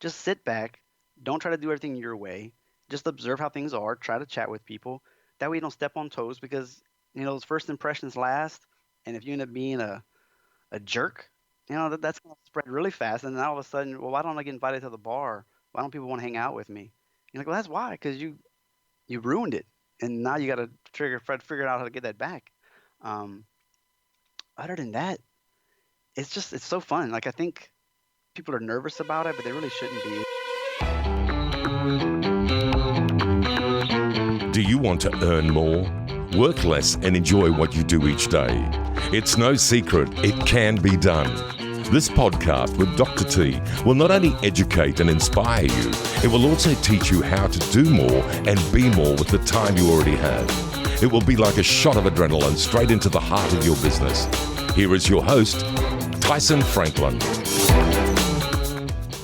just sit back. Don't try to do everything your way. Just observe how things are. Try to chat with people. That way you don't step on toes because those first impressions last. And if you end up being a jerk, that's going to spread really fast. And then all of a sudden, well, why don't I get invited to the bar? Why don't people want to hang out with me? You're like, well, that's why, because you ruined it, and now you got to figure out how to get that back. Um, Other than that, it's so fun. Like I think people are nervous about it, but they really shouldn't be. Do you want to earn more? Work less and enjoy what you do each day. It's no secret, it can be done. This podcast with Dr. T will not only educate and inspire you, it will also teach you how to do more and be more with the time you already have. It will be like a shot of adrenaline straight into the heart of your business. Here is your host, Tyson Franklin.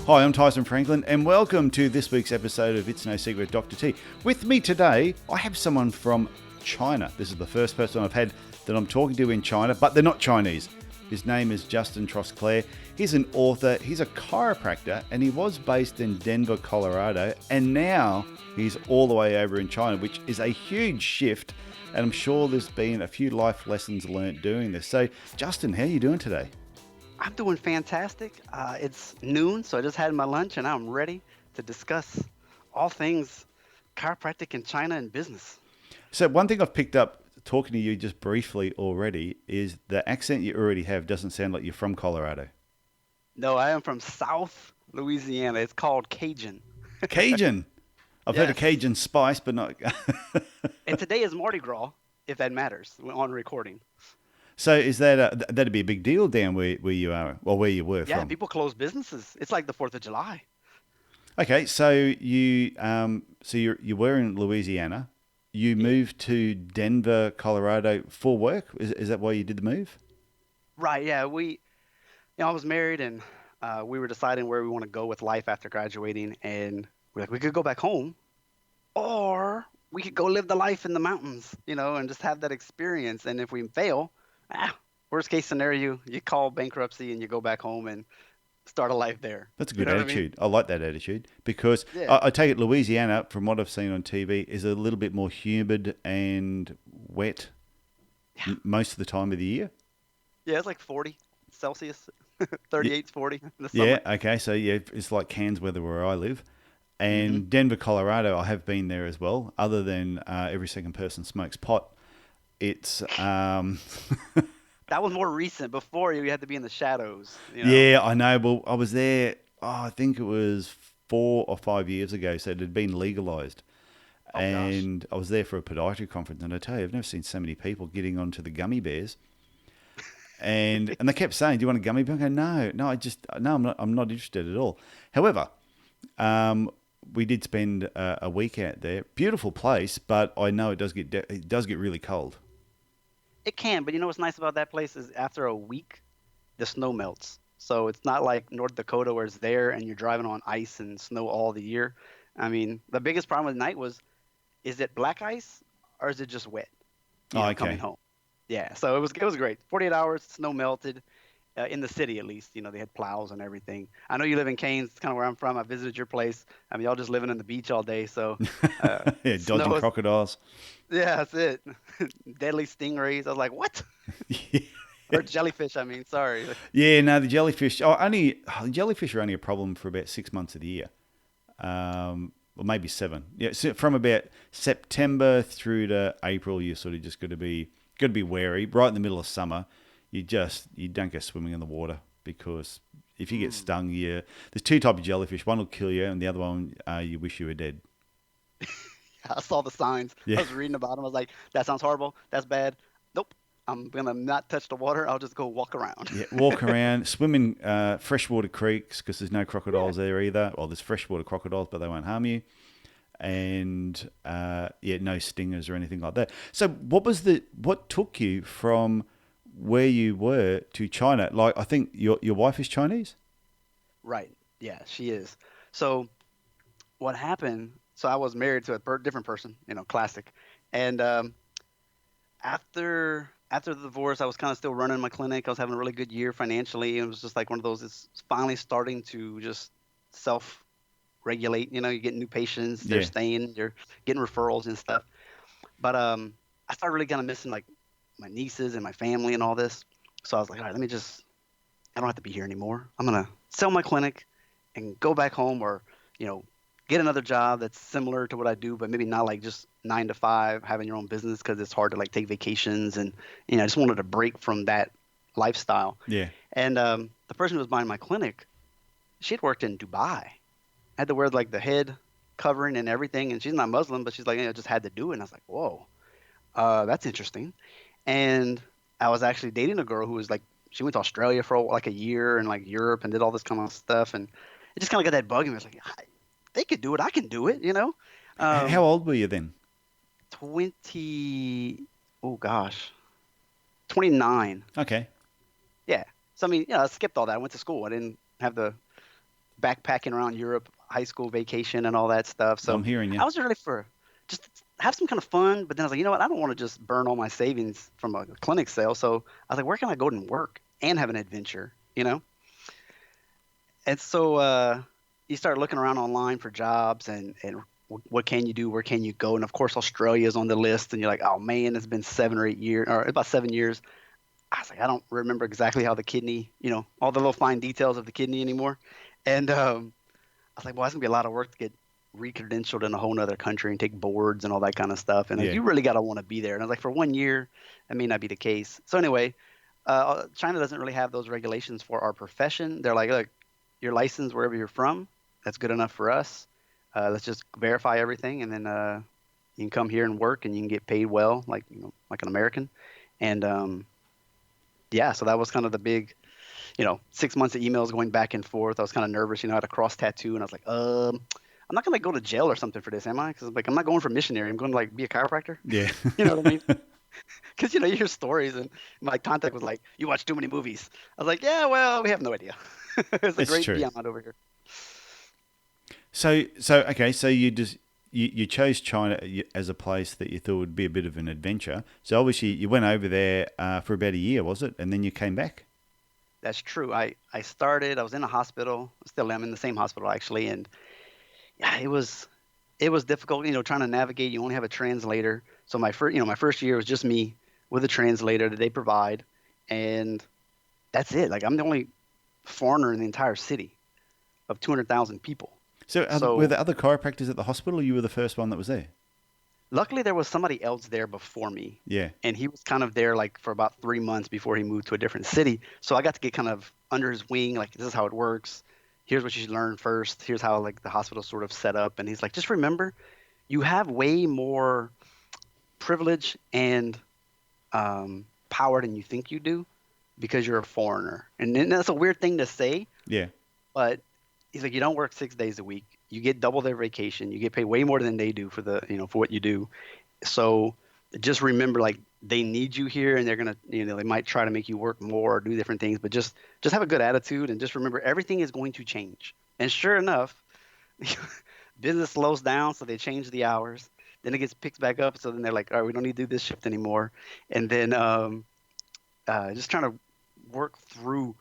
Hi, I'm Tyson Franklin, and welcome to this week's episode of It's No Secret Dr. T. With me today, I have someone from China. This is the first person I've had that I'm talking to in China, but they're not Chinese. His name is Justin Trosclair. He's an author, he's a chiropractor, and he was based in Denver, Colorado, and now he's all the way over in China, which is a huge shift, and I'm sure there's been a few life lessons learnt doing this. So, Justin, how are you doing today? I'm doing fantastic. It's noon, so I just had my lunch, and I'm ready to discuss all things chiropractic in China and business. So one thing I've picked up talking to you just briefly already is the accent you already have doesn't sound like you're from Colorado. No, I am from South Louisiana. It's called Cajun. Cajun. I've heard of Yes. Cajun spice, but not. And today is Mardi Gras, if that matters, on recording. So is that that'd be a big deal down where you are, or where you were Yeah, from? people close businesses. It's like the 4th of July. Okay, so you were in Louisiana. You moved to Denver, Colorado for work. Is that why you did the move? Right, yeah. I was married, and we were deciding where we want to go with life after graduating. And we're like, we could go back home, or we could go live the life in the mountains, and just have that experience. And if we fail, worst case scenario, you call bankruptcy and you go back home and start a life there. That's a You good know what I mean? attitude. I like that attitude because Yeah. I take it Louisiana, from what I've seen on TV, is a little bit more humid and wet Yeah. most of the time of the year. Yeah, it's like 40 Celsius, 38's 40 in the summer. Yeah, okay. So, yeah, it's like Cairns weather where I live. And Denver, Colorado, I have been there as well. Other than every second person smokes pot, it's... That was more recent. Before you had to be in the shadows. Yeah, I know. Well, I was there, I think it was 4 or 5 years ago, so it had been legalized. Oh, gosh. And I was there for a podiatry conference, and I tell you, I've never seen so many people getting onto the gummy bears. And they kept saying, "Do you want a gummy bear?" I go, "No, I'm not interested at all." However, we did spend a week out there. Beautiful place, but I know it does get really cold. It can, but what's nice about that place is after a week, the snow melts. So it's not like North Dakota where it's there and you're driving on ice and snow all the year. I mean, the biggest problem with night was, is it black ice or is it just wet? Okay. Coming home. Yeah, so it was great. 48 hours, snow melted. In the city, at least, they had plows and everything. I know you live in Cairns, it's kind of where I'm from. I visited your place. I mean, y'all just living on the beach all day, so Yeah, dodging snow is- crocodiles. yeah, that's it. Deadly stingrays. I was like, what? Or jellyfish, I mean, sorry. Yeah, no, the jellyfish. The jellyfish are only a problem for about 6 months of the year, or maybe 7. Yeah, so from about September through to April, you sort of just got to be wary. Right in the middle of summer, you don't go swimming in the water because if you get stung, there's 2 types of jellyfish. One will kill you, and the other one you wish you were dead. I saw the signs. Yeah. I was reading about them. I was like, that sounds horrible. That's bad. Nope. I'm going to not touch the water. I'll just go walk around. Yeah, walk around, swim in freshwater creeks because there's no crocodiles there either. Well, there's freshwater crocodiles, but they won't harm you. And no stingers or anything like that. So, what took you from where you were to China? Like, I think your wife is Chinese. Right. Yeah, she is. So what happened, so I was married to a different person, classic. And after the divorce, I was kind of still running my clinic. I was having a really good year financially. It was just like one of those, it's finally starting to just regulate. You know, you're getting new patients, they're Yeah. staying, you're getting referrals and stuff. But I started really kind of missing like my nieces and my family and all this. So I was like, all right, I don't have to be here anymore. I'm gonna sell my clinic and go back home, or you know, get another job that's similar to what I do, but maybe not like just 9 to 5, having your own business, because it's hard to like take vacations. And I just wanted to break from that lifestyle. Yeah. And the person who was buying my clinic, she had worked in Dubai, had to wear like the head covering and everything, and she's not Muslim, but she's like, just had to do it. And I was like, whoa, that's interesting. And I was actually dating a girl who was like, she went to Australia for like a year, and like Europe, and did all this kind of stuff. And it just kind of got that bug in me. I was like, they could do it, I can do it, How old were you then? 20, oh gosh, 29. Okay. Yeah. So I mean, I skipped all that. I went to school. I didn't have the backpacking around Europe, high school vacation, and all that stuff. So I'm hearing you. I was ready for just have some kind of fun. But then I was like, you know what? I don't want to just burn all my savings from a clinic sale. So I was like, where can I go and work and have an adventure? And so you start looking around online for jobs, and what can you do? Where can you go? And of course, Australia is on the list. And you're like, oh man, it's been 7 or 8 years, or about 7 years. I was like, I don't remember exactly how the kidney, all the little fine details of the kidney anymore. And I was like, well, that's gonna be a lot of work to get re-credentialed in a whole nother country and take boards and all that kind of stuff. And Yeah. you really gotta want to be there. And I was like, for 1 year, that may not be the case. So anyway, China doesn't really have those regulations for our profession. They're like, look, you're licensed wherever you're from. That's good enough for us. Let's just verify everything, and then you can come here and work, and you can get paid well, like like an American. And yeah, so that was kind of the big, 6 months of emails going back and forth. I was kind of nervous, I had a cross tattoo, and I was like, I'm not gonna go to jail or something for this, am I? Because like I'm not going for missionary. I'm going to like be a chiropractor. Yeah. You know what I mean? Because you hear stories, and my contact was like, "You watch too many movies." I was like, "Yeah, well, we have no idea." It's a It's great true. beyond over here. So okay. So you chose China as a place that you thought would be a bit of an adventure. So obviously you went over there for about a year, was it? And then you came back. That's true. I was in a hospital. Still am in the same hospital actually, and yeah, it was difficult. Trying to navigate. You only have a translator. So my first year was just me with a translator that they provide, and that's it. Like I'm the only foreigner in the entire city of 200,000 people. So were there other chiropractors at the hospital, or you were the first one that was there? Luckily, there was somebody else there before me. Yeah. And he was kind of there like for about 3 months before he moved to a different city. So I got to get kind of under his wing, like, this is how it works. Here's what you should learn first. Here's how like the hospital's sort of set up. And he's like, just remember, you have way more privilege and power than you think you do because you're a foreigner. And that's a weird thing to say. Yeah. But he's like, you don't work 6 days a week. You get double their vacation. You get paid way more than they do for for what you do. So just remember, like, they need you here, and they're gonna, they might try to make you work more or do different things. But just have a good attitude, and just remember, everything is going to change. And sure enough, business slows down, so they change the hours. Then it gets picked back up. So then they're like, all right, we don't need to do this shift anymore. And then just trying to work through,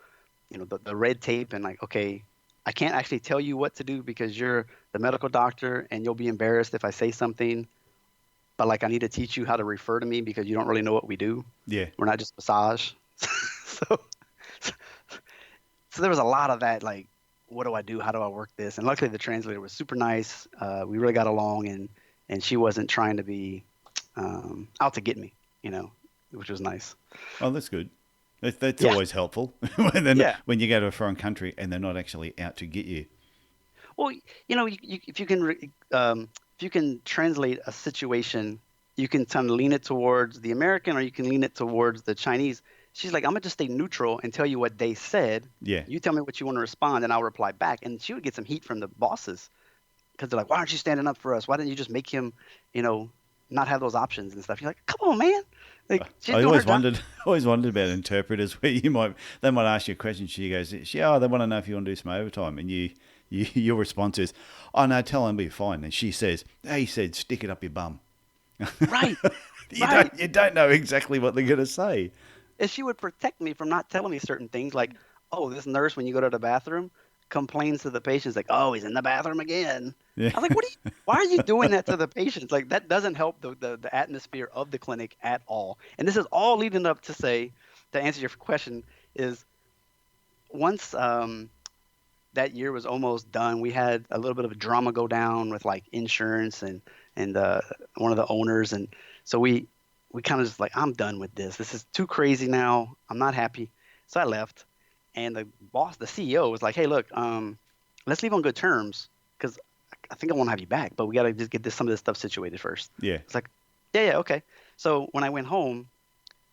the red tape, and like, okay, I can't actually tell you what to do because you're the medical doctor, and you'll be embarrassed if I say something. But like, I need to teach you how to refer to me because you don't really know what we do. Yeah. We're not just massage. so there was a lot of that. Like, what do I do? How do I work this? And luckily, the translator was super nice. We really got along, and she wasn't trying to be out to get me, which was nice. Oh, that's good. That's Yeah. always helpful when you go to a foreign country and they're not actually out to get you. Well, if you can translate a situation, you can kind of lean it towards the American, or you can lean it towards the Chinese. She's like, I'm gonna just stay neutral and tell you what they said. Yeah. You tell me what you want to respond, and I'll reply back. And she would get some heat from the bosses because they're like, why aren't you standing up for us? Why didn't you just make him, not have those options and stuff? You're like, come on, man. Like, I always wondered about interpreters where they might ask you a question. She goes, they want to know if you want to do some overtime, and your response is, oh no, tell them be fine. And she says, he said, stick it up your bum. Right. You don't know exactly what they're going to say. And she would protect me from not telling me certain things, like, oh, this nurse, when you go to the bathroom, complains to the patients like, "Oh, he's in the bathroom again." Yeah. I was like, why are you doing that to the patients? Like that doesn't help the atmosphere of the clinic at all. And this is all leading up to say, to answer your question, is once that year was almost done, we had a little bit of a drama go down with like insurance and one of the owners, and so we kind of just like, I'm done with this. This is too crazy now. I'm not happy. So I left, and the boss, the CEO, was like, "Hey, look, let's leave on good terms because I think I want to have you back, but we got to just get some of this stuff situated first." Yeah. It's like, yeah, okay. So when I went home,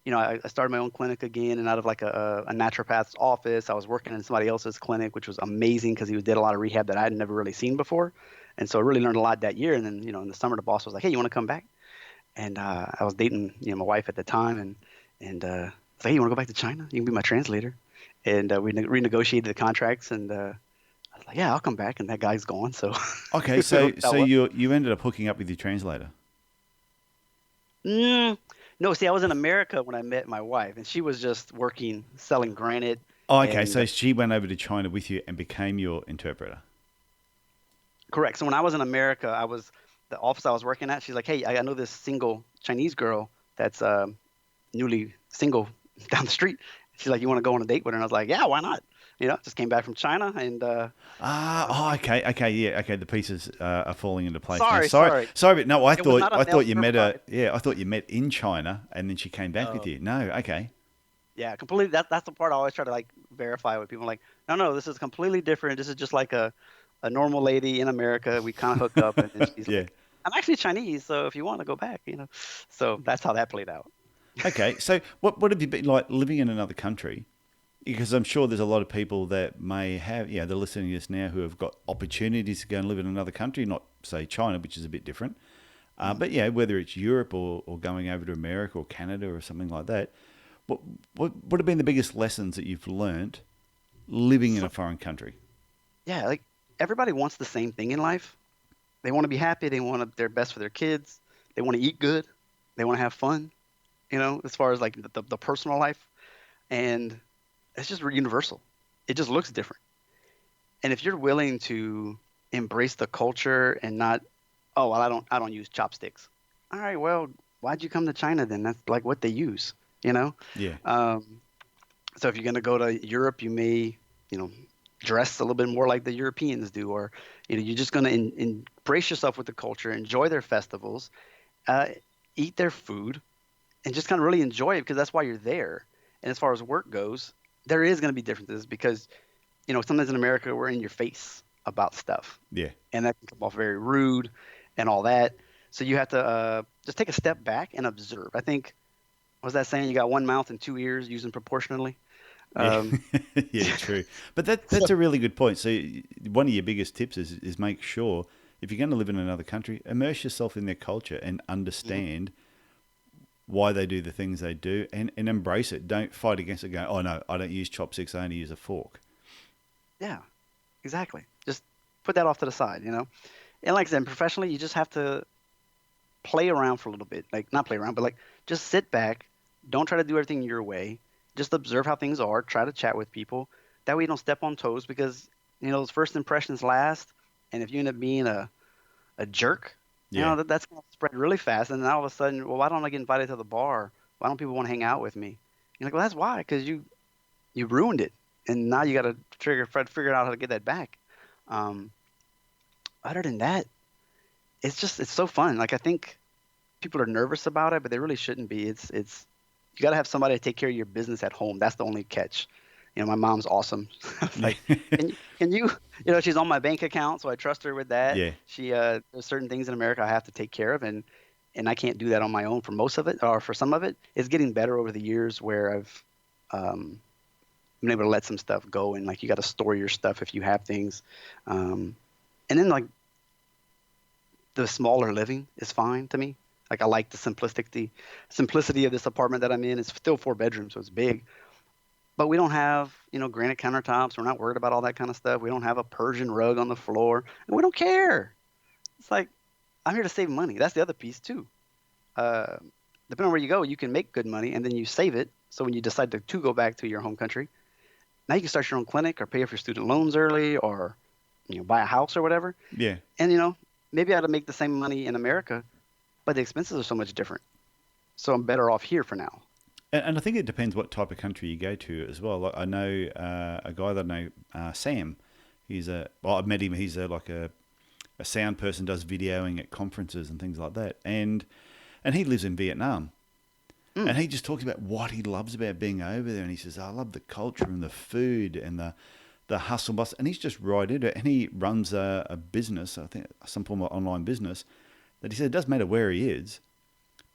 I started my own clinic again, and out of like a naturopath's office, I was working in somebody else's clinic, which was amazing because he did a lot of rehab that I had never really seen before. And so I really learned a lot that year. And then, in the summer, the boss was like, "Hey, you want to come back?" And I was dating, my wife at the time, and I was like, "Hey, you want to go back to China? You can be my translator." And we renegotiated the contracts, and I was like, "Yeah, I'll come back." And that guy's gone, so Okay, it so worked out so well. you ended up hooking up with your translator. Mm, no, see, I was in America when I met my wife, and she was just working selling granite. Oh, okay. And So she went over to China with you and became your interpreter. correct. So when I was in America, the office I was working at. She's like, "Hey, I know this single Chinese girl that's newly single down the street." She's like, "You want to go on a date with her?" And I was like, "Yeah, why not?" Just came back from China, and I Ah, was like, oh, okay, yeah, okay. The pieces are falling into place now. "Sorry, Sorry, sorry, sorry, but no, I it was thought not a I male thought you tour met her. guide." Yeah, I thought you met in China, and then she came back with No, you. No, okay, yeah, completely. That's the part I always try to like verify with people. Like, no, this is completely different. This is just like a normal lady in America. We kind of hook up, and then she's yeah, like, "I'm actually Chinese, so if you want to go back." So that's how that played out. okay. So what have you been like living in another country? Because I'm sure there's a lot of people that may have, they're listening to this now who have got opportunities to go and live in another country, not say China, which is a bit different. Mhm. But yeah, whether it's Europe or going over to America or Canada or something like that, what what have been the biggest lessons that you've learnt living in a So foreign country? yeah, like everybody wants the same thing in life. They want to be happy. They want their best for their kids. They want to eat good. They want to have fun. As far as like the personal life, and it's just universal. It just looks different. And if you're willing to embrace the culture and not, "Oh, well, I don't use chopsticks." All right, well, why'd you come to China then? That's like what they use, you know. Yeah, Um, so if you're gonna go to Europe, you may, you know, dress a little bit more like the Europeans do, or you're just gonna embrace yourself with the culture, enjoy their festivals, uh, eat their food, and just kind of really enjoy it because that's why you're there. And as far as work goes, there is going to be differences because sometimes in America we're in your face about stuff, yeah, and that can come off very rude and all that. So you have to just take a step back and observe. I think, was that saying, you got one mouth and two ears, using proportionally? yeah, Um, yeah. True, but so that's a really good point. So one of your biggest tips is make sure if you're going to live in another country, immerse yourself in their culture and mhm, understand why they do the things they do and embrace it. Don't fight against it going, oh no, I don't use chopsticks, I only use a fork. yeah, exactly. Just put that off to the side. And like I said, professionally, you just have to play around for a little bit. Like, not play around, but like just sit back. Don't try to do everything your way. Just observe how things are. Try to chat with people. That way you don't step on toes because those first impressions last. And if you end up being a jerk, Yeah. that's going to spread really fast. And then all of a sudden, well, why don't I get invited to the bar? Why don't people want to hang out with me? You're like, well, that's why, because you ruined it, and now you got to figure out how to get that back. Um, Other than that, it's so fun. Like, I think people are nervous about it, but they really shouldn't be. It's you got to have somebody to take care of your business at home. That's the only catch. My mom's awesome. I was Yeah. like, can you, she's on my bank account, so I trust her with that. Yeah. There's certain things in America I have to take care of, and I can't do that on my own for most of it, or for some of it. It's getting better over the years where I've um, been able to let some stuff go, and like you got to store your stuff if you have things, and then like the smaller living is fine to me. Like, I like the simplicity of this apartment that I'm in. It's still 4 bedrooms, so it's big. But we don't have, granite countertops. We're not worried about all that kind of stuff. We don't have a Persian rug on the floor. And we don't care. It's like, I'm here to save money. That's the other piece too. Uh, Depending on where you go, you can make good money and then you save it. So when you decide to go back to your home country, now you can start your own clinic or pay off your student loans early, or buy a house or whatever. Yeah. And maybe I'd make the same money in America, but the expenses are so much different. So I'm better off here for now. And I think it depends what type of country you go to as well. Like I know a guy that I know, Sam. I've met him. He's like a sound person, does videoing at conferences and things like that. And he lives in Vietnam. And he just talks about what he loves about being over there. And he says, I love the culture and the food and the hustle bustle. And he's just right into it. And he runs a business, I think some form of online business, that he said it doesn't matter where he is,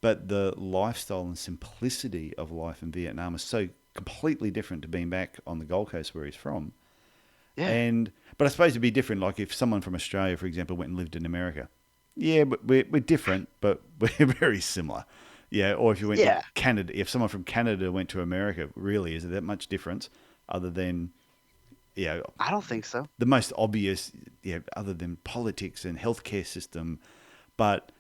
but the lifestyle and simplicity of life in Vietnam is so completely different to being back on the Gold Coast where he's from. Yeah. But I suppose it'd be different, like if someone from Australia, for example, went and lived in America. Yeah, but we're different, but we're very similar. Yeah, or if you went to Canada, if someone from Canada went to America, really, is there that much difference other than, I don't think so. the most obvious, other than politics and healthcare system, but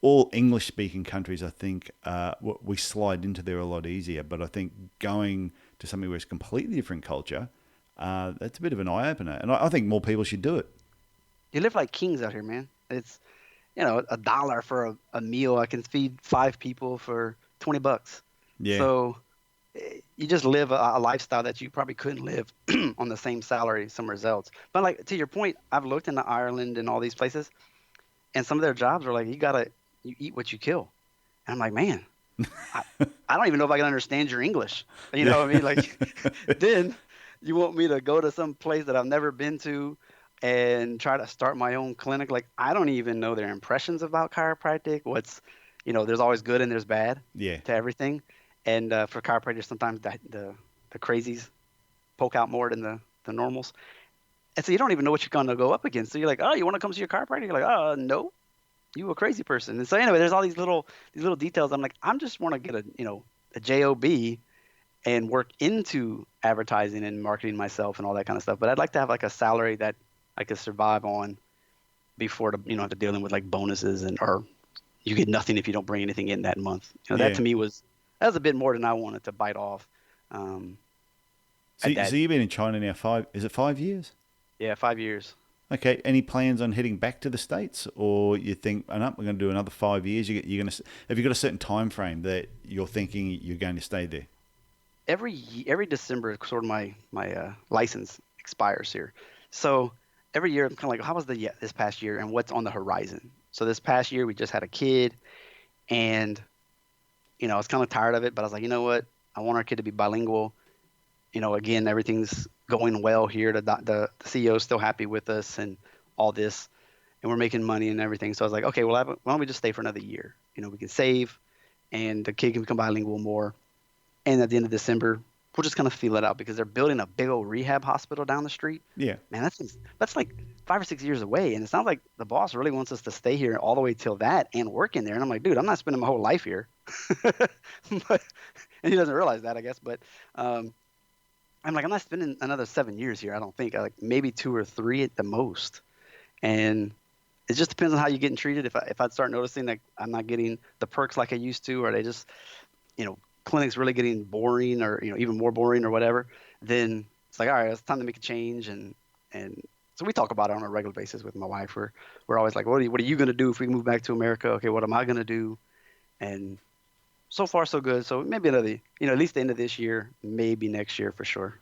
all English-speaking countries, I think, we slide into there a lot easier. But I think going to somewhere where it's a completely different culture, that's a bit of an eye-opener. And I think more people should do it. You live like kings out here, man. It's $1 for a meal. I can feed 5 people for $20. Yeah. So you just live a lifestyle that you probably couldn't live on the same salary somewhere else. But like to your point, I've looked into Ireland and all these places, and some of their jobs are like you eat what you kill. And I'm like, man, I don't even know if I can understand your English. You know what I mean? Like, then you want me to go to some place that I've never been to and try to start my own clinic? Like, I don't even know their impressions about chiropractic. There's always good and there's bad to everything. And for chiropractors, sometimes the crazies poke out more than the normals. And so you don't even know what you're going to go up against. So you're like, oh, you want to come see your chiropractor? You're like, oh, no, you a crazy person. And so anyway, there's all these little details. I'm like, I'm just want to get a job and work into advertising and marketing myself and all that kind of stuff. But I'd like to have like a salary that I could survive on before have to dealing with like bonuses or you get nothing if you don't bring anything in that month. That to me was a bit more than I wanted to bite off. So you've been in China now 5 years? Yeah, 5 years. Okay. Any plans on heading back to the States, or you think, oh, no, we're going to do another 5 years? Have you got a certain time frame that you're thinking you're going to stay there? Every December, sort of my license expires here. So every year I'm kind of like, how was this past year and what's on the horizon? So this past year we just had a kid, and I was kind of tired of it, but I was like, you know what? I want our kid to be bilingual. Again, everything's going well here. The CEO is still happy with us and all this, and we're making money and everything. So I was like, okay, well, why don't we just stay for another year? We can save, and the kid can become bilingual more. And at the end of December, we'll just kind of feel it out because they're building a big old rehab hospital down the street. Yeah. Man, that's like 5 or 6 years away. And it sounds like the boss really wants us to stay here all the way till that and work in there. And I'm like, dude, I'm not spending my whole life here. And he doesn't realize that, I guess. But I'm like, I'm not spending another 7 years here. I don't think. Like maybe 2 or 3 at the most. And it just depends on how you're getting treated. If I'd start noticing that I'm not getting the perks like I used to, or they just, clinic's really getting boring or even more boring or whatever, then it's like, all right, it's time to make a change. And so we talk about it on a regular basis with my wife. We're always like, what are you going to do if we move back to America? Okay, what am I going to do? And so far so good. So maybe another, at least the end of this year, maybe next year for sure.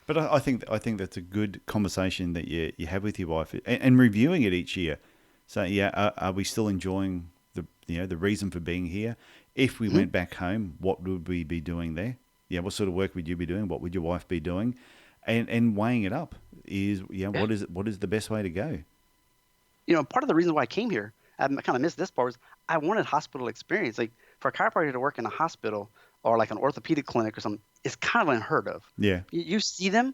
But I think that's a good conversation that you have with your wife and reviewing it each year. So are we still enjoying the reason for being here? If we went back home, what would we be doing there? Yeah, what sort of work would you be doing? What would your wife be doing? And weighing it up is what is the best way to go? Part of the reason why I came here, I kind of missed this part, was I wanted hospital experience. Like for a chiropractor to work in a hospital or like an orthopedic clinic or something, it's kind of unheard of. Yeah. You see them,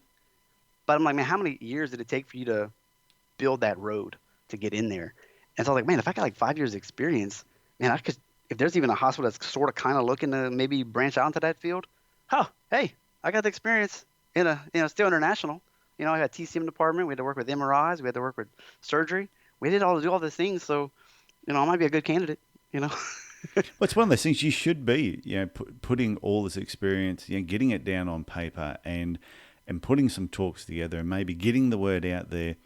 but I'm like, man, how many years did it take for you to build that road to get in there? And so I was like, man, if I got like 5 years experience, man, I could. If there's even a hospital that's sort of kind of looking to maybe branch out into that field, hey, I got the experience in still international. I had a TCM department. We had to work with MRIs. We had to work with surgery. We did do all these things. So, I might be a good candidate, Well, it's one of those things you should be, putting all this experience, getting it down on paper and and putting some talks together and maybe getting the word out there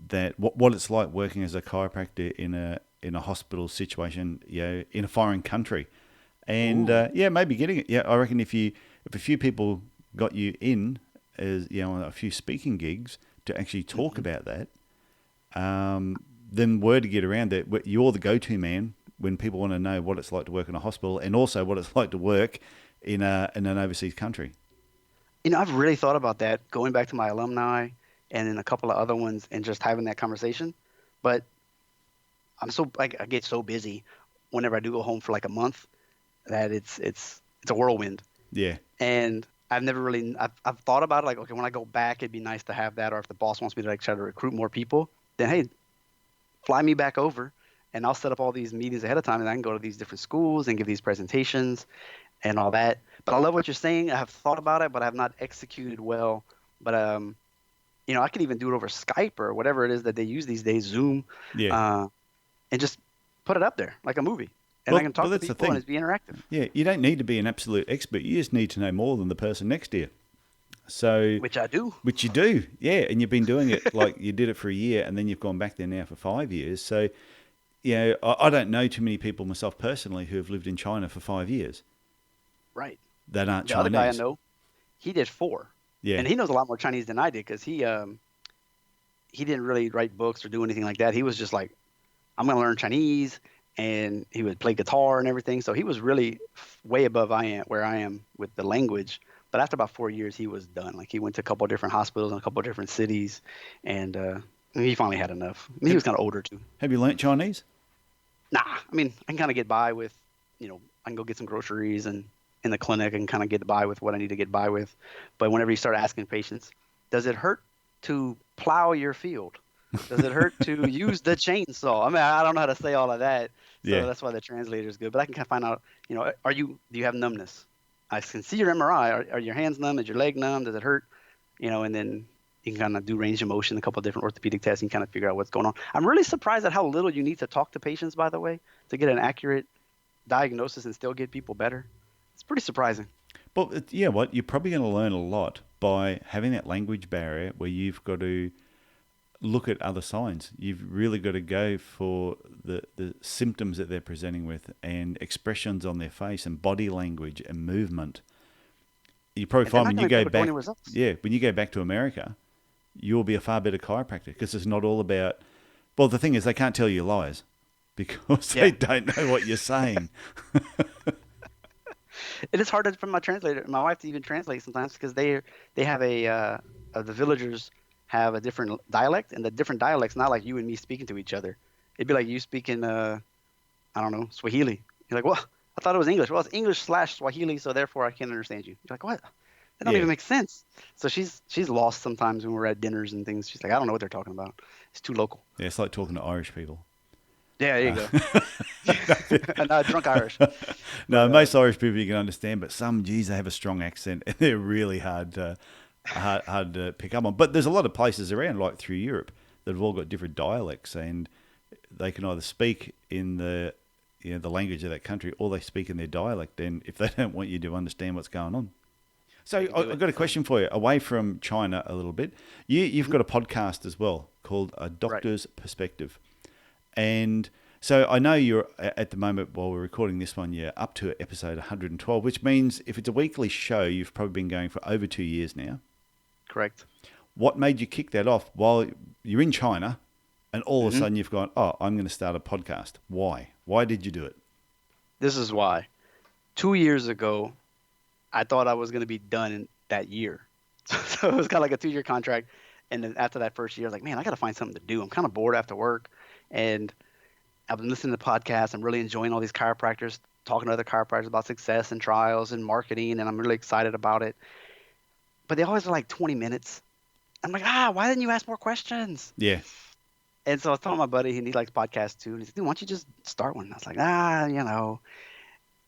that what it's like working as a chiropractor in a hospital situation, in a foreign country, and maybe getting it. Yeah, I reckon if a few people got you in as on a few speaking gigs to actually talk about that, then word to get around that you're the go-to man when people want to know what it's like to work in a hospital and also what it's like to work in an overseas country. I've really thought about that, going back to my alumni and then a couple of other ones, and just having that conversation. But I get so busy whenever I do go home for like a month that it's a whirlwind. Yeah. And I've never really I've thought about it, like, okay, when I go back, it'd be nice to have that, or if the boss wants me to like try to recruit more people, then hey, fly me back over, and I'll set up all these meetings ahead of time, and I can go to these different schools and give these presentations and all that. But I love what you're saying. I have thought about it, but I have not executed well. But I could even do it over Skype or whatever it is that they use these days, Zoom, and just put it up there like a movie, and I can talk to people and it's be interactive. Yeah, you don't need to be an absolute expert. You just need to know more than the person next to you. So, which I do. Which you do, yeah. And you've been doing it, like you did it for a year, and then you've gone back there now for 5 years. So, I don't know too many people myself personally who have lived in China for 5 years. Right. That aren't the Chinese. The other guy I know, he did 4. Yeah. And he knows a lot more Chinese than I did, because he didn't really write books or do anything like that. He was just like, I'm going to learn Chinese, and he would play guitar and everything. So he was really way above where I am with the language. But after about 4 years, he was done. Like, he went to a couple of different hospitals in a couple of different cities, and he finally had enough. I mean, he was kind of older too. Have you learnt Chinese? Nah, I mean, I can kind of get by with, I can go get some groceries, and in the clinic and kind of get by with what I need to get by with. But whenever you start asking patients, does it hurt to plow your field? Does it hurt to use the chainsaw? I mean, I don't know how to say all of that. So that's why the translator is good. But I can kind of find out, do you have numbness? I can see your MRI. Are your hands numb? Is your leg numb? Does it hurt? And then you can kind of do range of motion, a couple of different orthopedic tests, and kind of figure out what's going on. I'm really surprised at how little you need to talk to patients, by the way, to get an accurate diagnosis and still get people better. It's pretty surprising. But you're probably going to learn a lot by having that language barrier where you've got to look at other signs. You've really got to go for the symptoms that they're presenting with, and expressions on their face, and body language and movement. You probably find when you go back, when you go back to America, you'll be a far better chiropractor, because it's not all about. Well, the thing is, they can't tell you lies because they don't know what you're saying. It is hard for my wife to even translate sometimes, because they have the villagers have a different dialect, and the different dialect's not like you and me speaking to each other. It'd be like you speaking, Swahili. You're like, well, I thought it was English. Well, it's English/Swahili, so therefore I can't understand you. You're like, what? That don't even make sense. So she's lost sometimes when we're at dinners and things. She's like, I don't know what they're talking about. It's too local. Yeah, it's like talking to Irish people. Yeah, there you go. No, drunk Irish. No, most Irish people you can understand, but some, they have a strong accent, and they're really hard to pick up on. But there's a lot of places around, like through Europe, that have all got different dialects, and they can either speak in the language of that country, or they speak in their dialect. And if they don't want you to understand what's going on. So I've got a question for you, away from China a little bit. You've got a podcast as well called A Doctor's Perspective. And so I know you're, at the moment, while we're recording this one, you're up to episode 112, which means if it's a weekly show, you've probably been going for over 2 years now. Correct. What made you kick that off while you're in China, and all of a sudden you've gone, I'm going to start a podcast? Why? Why did you do it? This is why. 2 years ago, I thought I was going to be done in that year. So it was kind of like a 2-year contract. And then after that first year, I was like, man, I got to find something to do. I'm kind of bored after work. And I've been listening to podcasts. I'm really enjoying all these chiropractors, talking to other chiropractors about success and trials and marketing, and I'm really excited about it. But they always are like 20 minutes. I'm like, why didn't you ask more questions? Yeah. And so I was telling my buddy, and he likes podcasts too. And he's like, dude, why don't you just start one? And I was like, And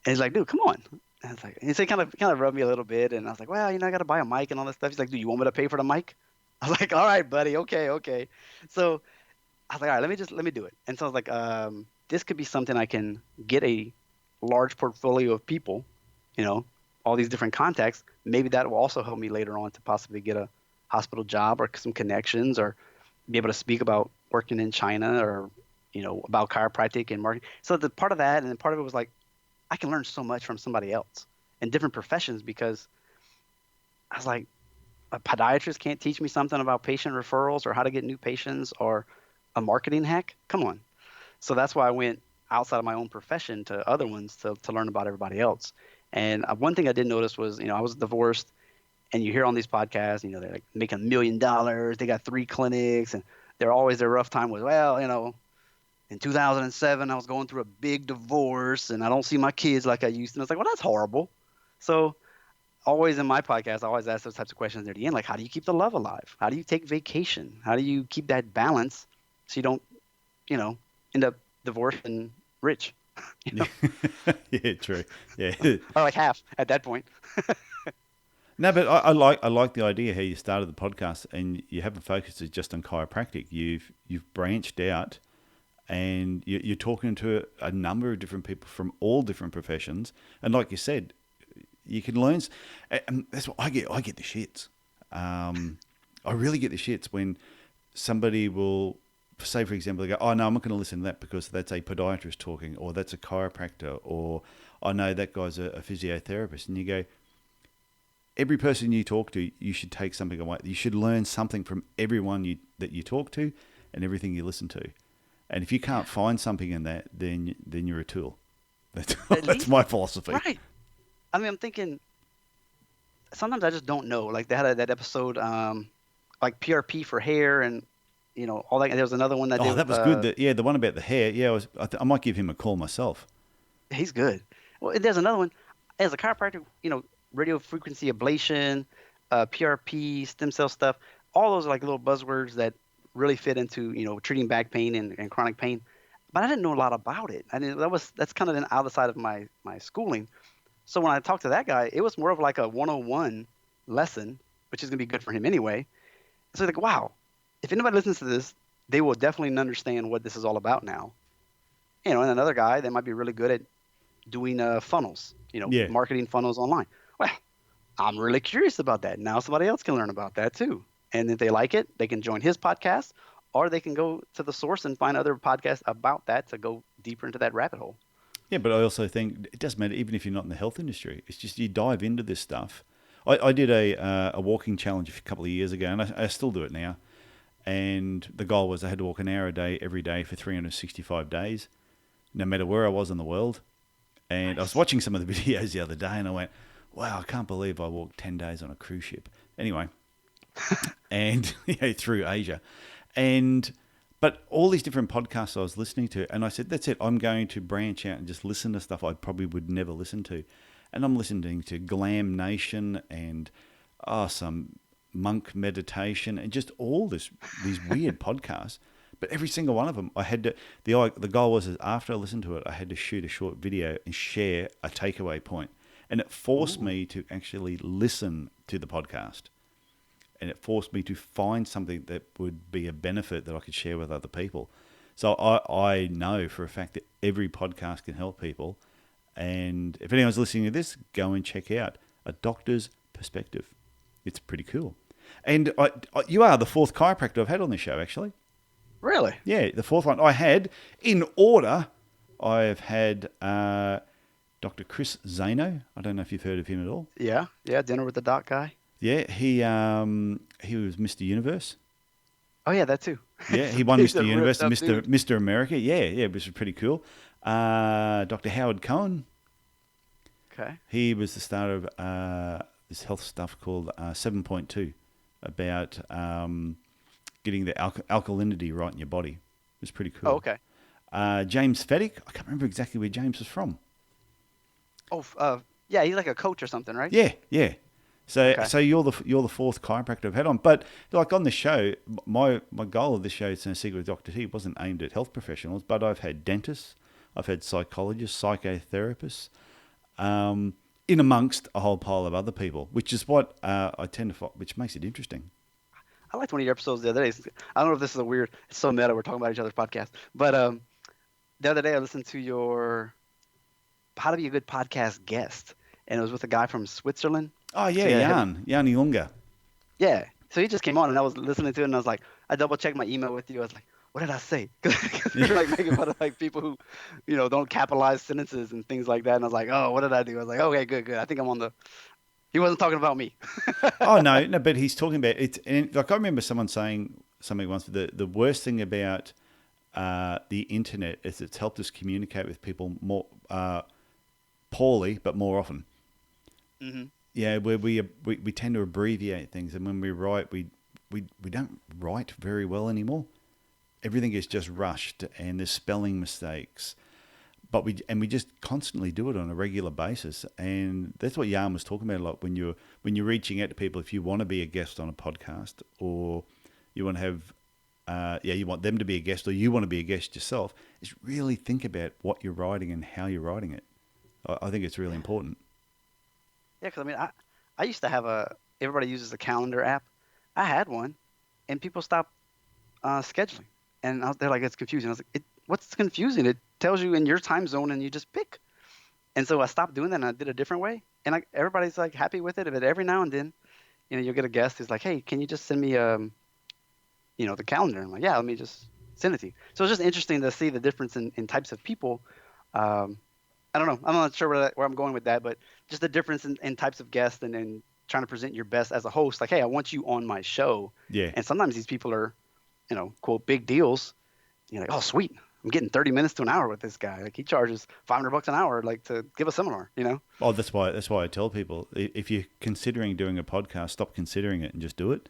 he's like, dude, come on. And I was like, and he kind of rubbed me a little bit. And I was like, well, I got to buy a mic and all that stuff. He's like, dude, you want me to pay for the mic? I was like, all right, buddy. Okay. So I was like, all right, let me do it. And so I was like, this could be something I can get a large portfolio of people, all all these different contacts, maybe that will also help me later on to possibly get a hospital job or some connections or be able to speak about working in China or, about chiropractic and marketing. So the part of that and then part of it was like, I can learn so much from somebody else in different professions because I was like, a podiatrist can't teach me something about patient referrals or how to get new patients or a marketing hack. Come on. So that's why I went outside of my own profession to other ones to learn about everybody else. And one thing I did notice was, I was divorced and you hear on these podcasts, they're like making $1 million. They got 3 clinics and they're always their rough time was, well, in 2007, I was going through a big divorce and I don't see my kids like I used to. And I was like, well, that's horrible. So always in my podcast, I always ask those types of questions near the end, like, how do you keep the love alive? How do you take vacation? How do you keep that balance so you don't, end up divorced and rich? Yeah, true. Yeah. Or like half at that point. No, but I like the idea how you started the podcast and you haven't focused it just on chiropractic. You've branched out and you're talking to a number of different people from all different professions. And like you said, you can learn. And that's what I get. I get the shits. I really get the shits when somebody will say, for example, they go, "Oh no, I'm not going to listen to that because that's a podiatrist talking, or that's a chiropractor, or I know that guy's a physiotherapist." And you go, every person you talk to, you should take something away. You should learn something from everyone that you talk to, and everything you listen to. And if you can't find something in that, then you're a tool. That's my philosophy. Right. I mean, I'm thinking sometimes I just don't know. Like they had that episode, like PRP for hair and all that. There was another one that. Oh, that was good. The one about the hair. Yeah, I might give him a call myself. He's good. Well, there's another one as a chiropractor. Radio frequency ablation, PRP, stem cell stuff. All those are like little buzzwords that really fit into treating back pain and chronic pain. But I didn't know a lot about it. I mean, that's kind of an outside of my schooling. So when I talked to that guy, it was more of like a 101 lesson, which is going to be good for him anyway. So like, wow, if anybody listens to this, they will definitely understand what this is all about now. And another guy that might be really good at doing funnels, marketing funnels online. Well, I'm really curious about that. Now somebody else can learn about that too. And if they like it, they can join his podcast or they can go to the source and find other podcasts about that to go deeper into that rabbit hole. Yeah, but I also think it doesn't matter even if you're not in the health industry. It's just you dive into this stuff. I did a walking challenge a couple of years ago, and I still do it now. And the goal was I had to walk an hour a day every day for 365 days, no matter where I was in the world. And I was watching some of the videos the other day, and I went, wow, I can't believe I walked 10 days on a cruise ship. Anyway, and through Asia. But all these different podcasts I was listening to, and I said, that's it. I'm going to branch out and just listen to stuff I probably would never listen to. And I'm listening to Glam Nation and some monk meditation and just all these weird podcasts. But every single one of them, I had to. The goal was after I listened to it, I had to shoot a short video and share a takeaway point, and it forced me to actually listen to the podcast. And it forced me to find something that would be a benefit that I could share with other people. So I know for a fact that every podcast can help people. And if anyone's listening to this, go and check out A Doctor's Perspective. It's pretty cool. And you are the 4th chiropractor I've had on this show, actually. Really? Yeah, the 4th one. I had, in order, I've had Dr. Chris Zano. I don't know if you've heard of him at all. Yeah, Dinner with the Doc guy. Yeah, he was Mr. Universe. Oh yeah, that too. Yeah, he won Mr. Universe and Mr. America. Yeah, which was pretty cool. Dr. Howard Cohen. Okay. He was the star of this health stuff called 7.2 about getting the alkalinity right in your body. It was pretty cool. Oh, okay. James Feddick. I can't remember exactly where James was from. Oh, yeah, he's like a coach or something, right? Yeah. So you're the 4th chiropractor I've had on, but like on the show, my goal of this show, It's No Secret with Dr. T, wasn't aimed at health professionals, but I've had dentists, I've had psychologists, psychotherapists, in amongst a whole pile of other people, which is what I tend to find, which makes it interesting. I liked one of your episodes the other day. I don't know if this is it's so meta, we're talking about each other's podcast, but the other day I listened to your How to Be a Good Podcast Guest. and it was with a guy from Switzerland. Oh yeah, So yeah, Jan Junga. yeah. So he just came on, and I was listening to it, and I was like, I double checked my email with you. I was like, what did I say? Because we were like making fun of like people who, don't capitalize sentences and things like that. And I was like, oh, what did I do? I was like, okay, good, good. I think I'm on the. He wasn't talking about me. Oh no, but he's talking about it. And like I remember someone saying something once. The worst thing about the internet is it's helped us communicate with people more poorly, but more often. Hmm. Yeah, where we tend to abbreviate things, and when we write, we don't write very well anymore. Everything is just rushed, and there's spelling mistakes. But we just constantly do it on a regular basis, and that's what Jan was talking about a lot when you're reaching out to people. If you want to be a guest on a podcast, or you want to have, you want them to be a guest, or you want to be a guest yourself, is really think about what you're writing and how you're writing it. I think it's really important. Yeah, because I mean, I used to have everybody uses a calendar app. I had one, and people stopped scheduling, and they're like, it's confusing. I was like, what's confusing? It tells you in your time zone, and you just pick. And so I stopped doing that, and I did a different way. And everybody's like happy with it. But every now and then, you'll get a guest who's like, hey, can you just send me the calendar? I'm like, yeah, let me just send it to you. So it's just interesting to see the difference in types of people. I don't know. I'm not sure where I'm going with that, but just the difference in types of guests and trying to present your best as a host. Like, hey, I want you on my show. Yeah. And sometimes these people are, quote, big deals. You're like, oh, sweet. I'm getting 30 minutes to an hour with this guy. Like, he charges $500 an hour, like, to give a seminar, Oh, that's why I tell people, if you're considering doing a podcast, stop considering it and just do it,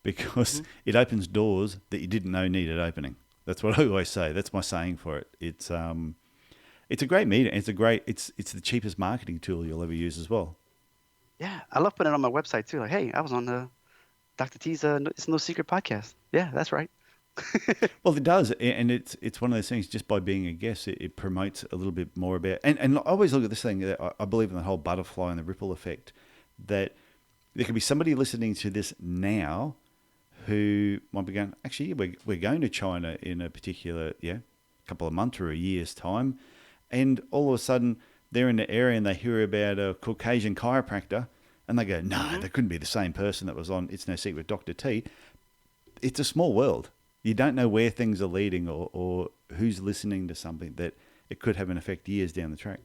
because it opens doors that you didn't know needed opening. That's what I always say. That's my saying for it. It's a great medium. It's the cheapest marketing tool you'll ever use as well. Yeah, I love putting it on my website too. Like, hey, I was on the Dr. T's It's No Secret podcast. Yeah, that's right. Well, it does, and it's one of those things. Just by being a guest, it promotes a little bit more about. And I always look at this thing. That I believe in the whole butterfly and the ripple effect. That there could be somebody listening to this now who might be going, actually, we're going to China in a particular couple of months or a year's time, and all of a sudden they're in the area and they hear about a Caucasian chiropractor, and they go, no, that couldn't be the same person that was on It's No Secret Dr. T. It's a small world. You don't know where things are leading or who's listening to something that it could have an effect years down the track.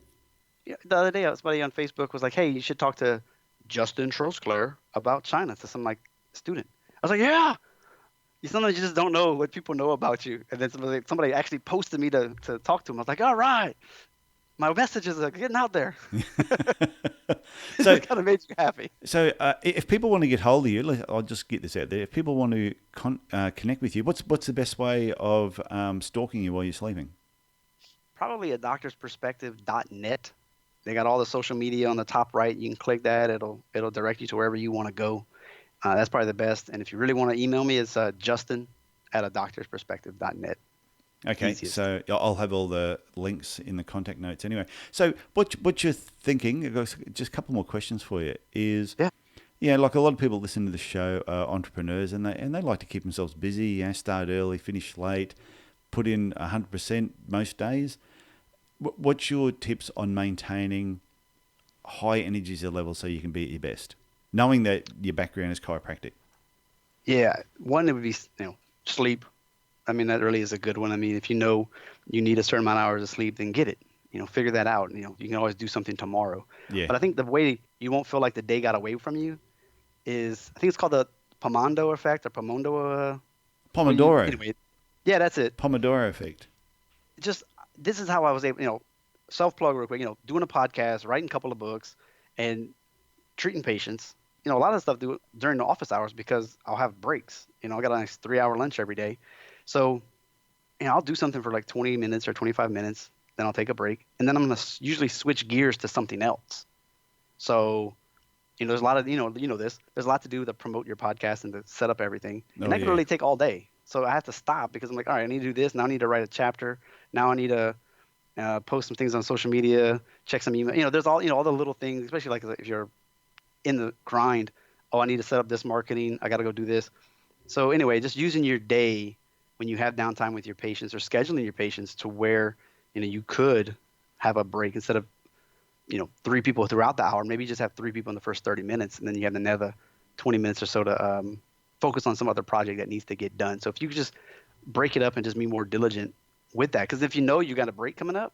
Yeah, the other day, somebody on Facebook was like, hey, you should talk to Justin Trosclair about China, to some student. I was like, yeah. Sometimes you just don't know what people know about you. And then somebody actually posted me to talk to him. I was like, all right. My messages are getting out there. So it kind of made you happy. So if people want to get hold of you, I'll just get this out there. If people want to connect with you, what's the best way of stalking you while you're sleeping? Probably a doctorsperspective.net. They got all the social media on the top right. You can click that. It'll direct you to wherever you want to go. That's probably the best. And if you really want to email me, it's justin@doctorsperspective.net. Okay, Easiest. So I'll have all the links in the contact notes anyway. So what you're thinking, I've got just a couple more questions for you, is like a lot of people listen to the show are entrepreneurs, and they like to keep themselves busy, start early, finish late, put in 100% most days. What's your tips on maintaining high energy level so you can be at your best, knowing that your background is chiropractic? Yeah, one, it would be sleep. I mean, that really is a good one. I mean, if you know you need a certain amount of hours of sleep, then get it. Figure that out. You can always do something tomorrow. Yeah. But I think the way you won't feel like the day got away from you is, I think it's called the Pomodoro effect or Pomodoro. Pomodoro. Anyway, yeah, that's it. Pomodoro effect. This is how I was able, self-plug real quick, doing a podcast, writing a couple of books, and treating patients. A lot of stuff do during the office hours because I'll have breaks. I got a nice 3-hour lunch every day. So, I'll do something for like 20 minutes or 25 minutes. Then I'll take a break. And then I'm going to usually switch gears to something else. So, there's a lot of, this. There's a lot to do to promote your podcast and to set up everything. And that can really take all day. So I have to stop because I'm like, all right, I need to do this. Now I need to write a chapter. Now I need to post some things on social media, check some email. There's all, all the little things, especially like if you're in the grind. Oh, I need to set up this marketing. I got to go do this. So anyway, just using your day when you have downtime with your patients, or scheduling your patients to where, you could have a break instead of, 3 people throughout the hour. Maybe you just have 3 people in the first 30 minutes, and then you have another 20 minutes or so to focus on some other project that needs to get done. So if you could just break it up and just be more diligent with that, because if you know you got a break coming up,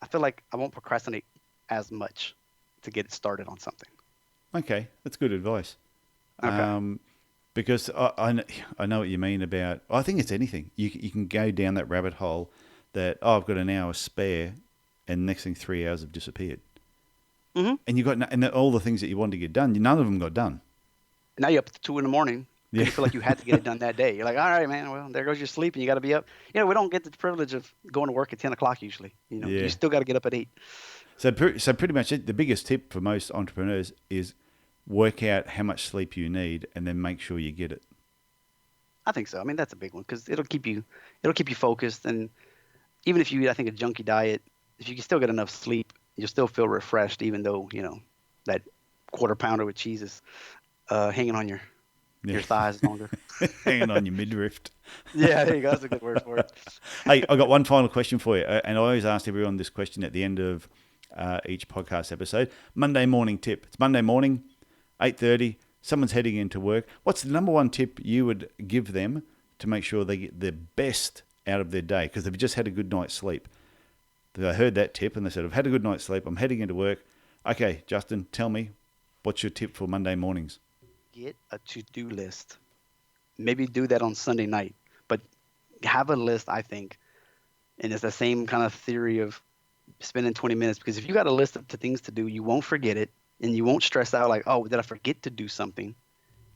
I feel like I won't procrastinate as much to get started on something. Okay, that's good advice. Okay. Because I know what you mean about, I think it's anything. You can go down that rabbit hole that, I've got an hour spare, and next thing 3 hours have disappeared. Mm-hmm. And you got and all the things that you wanted to get done, none of them got done. Now you're up to 2 in the morning. Yeah. You feel like you had to get it done that day. You're like, all right, man, well, there goes your sleep, and you got to be up. We don't get the privilege of going to work at 10 o'clock usually. Yeah. You still got to get up at 8. So pretty much the biggest tip for most entrepreneurs is work out how much sleep you need and then make sure you get it. I think so. I mean, that's a big one because it'll keep you focused. And even if you eat, I think, a junky diet, if you can still get enough sleep, you'll still feel refreshed, even though, that quarter pounder with cheese is hanging on your thighs longer. Hanging on your midriff. Yeah, there you go. That's a good word for it. Hey, I got one final question for you. And I always ask everyone this question at the end of each podcast episode. Monday morning tip. It's Monday morning, 8:30. Someone's heading into work. What's the number one tip you would give them to make sure they get the best out of their day? Because they've just had a good night's sleep. I heard that tip and they said, I've had a good night's sleep. I'm heading into work. Okay, Justin, tell me, what's your tip for Monday mornings? Get a to-do list. Maybe do that on Sunday night. But have a list, I think. And it's the same kind of theory of spending 20 minutes. Because if you got a list of things to do, you won't forget it. And you won't stress out like, oh, did I forget to do something?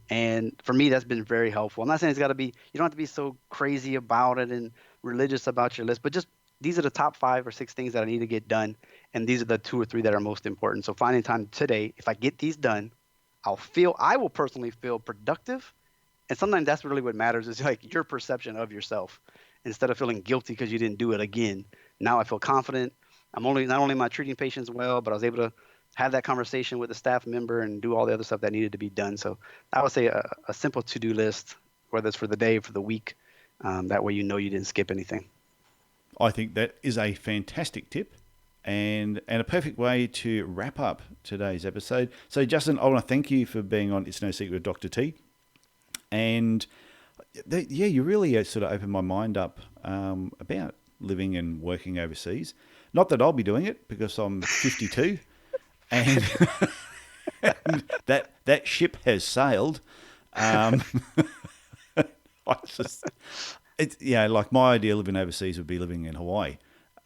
And for me, that's been very helpful. I'm not saying you don't have to be so crazy about it and religious about your list, but just these are the top 5 or 6 things that I need to get done. And these are the 2 or 3 that are most important. So finding time today, if I get these done, I will personally feel productive. And sometimes that's really what matters is like your perception of yourself instead of feeling guilty because you didn't do it again. Now I feel confident. Not only am I treating patients well, but I was able to have that conversation with the staff member and do all the other stuff that needed to be done. So I would say a simple to-do list, whether it's for the day or for the week. That way you didn't skip anything. I think that is a fantastic tip and a perfect way to wrap up today's episode. So, Justin, I want to thank you for being on It's No Secret with Dr. T. And, you really sort of opened my mind up about living and working overseas. Not that I'll be doing it because I'm 52. And that ship has sailed. Like my idea living overseas would be living in Hawaii.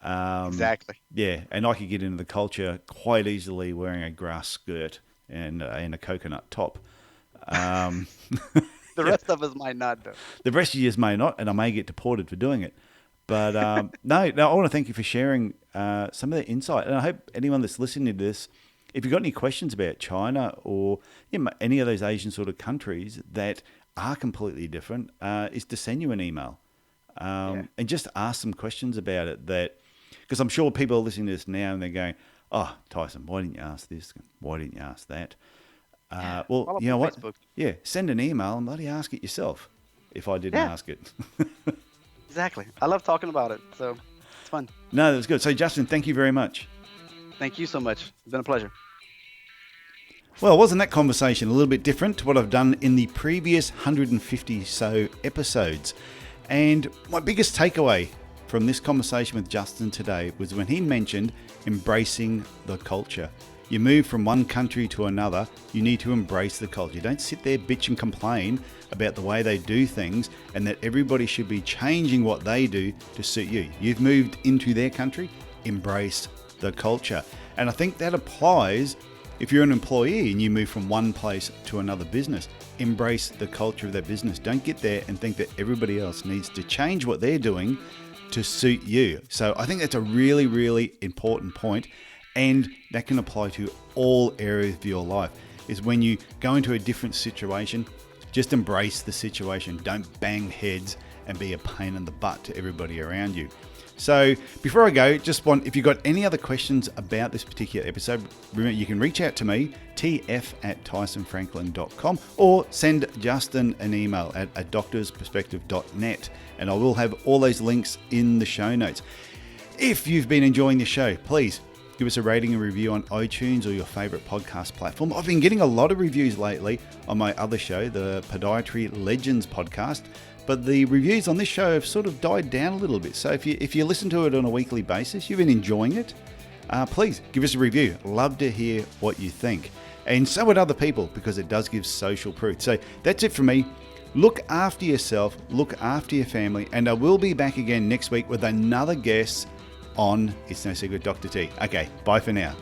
Exactly. Yeah, and I could get into the culture quite easily wearing a grass skirt and a coconut top. The rest of us might not, though. The rest of you may not, and I may get deported for doing it. But no, I want to thank you for sharing some of the insight. And I hope anyone that's listening to this, if you've got any questions about China or any of those Asian sort of countries that are completely different, is to send you an email and just ask some questions about it. Because I'm sure people are listening to this now and they're going, oh, Tyson, why didn't you ask this? Why didn't you ask that? Well, you know what? Facebook. Yeah, send an email and bloody ask it yourself if I didn't ask it. Exactly. I love talking about it, so it's fun. No, that's good. So, Justin, thank you very much. Thank you so much. It's been a pleasure. Well, wasn't that conversation a little bit different to what I've done in the previous 150 so episodes? And my biggest takeaway from this conversation with Justin today was when he mentioned embracing the culture. You move from one country to another, you need to embrace the culture. Don't sit there, bitch and complain about the way they do things and that everybody should be changing what they do to suit you. You've moved into their country, embrace the culture. And I think that applies if you're an employee and you move from one place to another business. Embrace the culture of that business. Don't get there and think that everybody else needs to change what they're doing to suit you. So I think that's a really, really important point. And that can apply to all areas of your life, is when you go into a different situation, just embrace the situation. Don't bang heads and be a pain in the butt to everybody around you. So before I go, if you've got any other questions about this particular episode, remember you can reach out to me, tf@tysonfranklin.com, or send Justin an email at adoctorsperspective.net, and I will have all those links in the show notes. If you've been enjoying the show, please Give us a rating and review on iTunes or your favourite podcast platform. I've been getting a lot of reviews lately on my other show, the Podiatry Legends podcast, but the reviews on this show have sort of died down a little bit. So if you listen to it on a weekly basis, you've been enjoying it, please give us a review. Love to hear what you think. And so would other people, because it does give social proof. So that's it from me. Look after yourself, look after your family, and I will be back again next week with another guest on It's No Secret Dr. T. Okay, bye for now.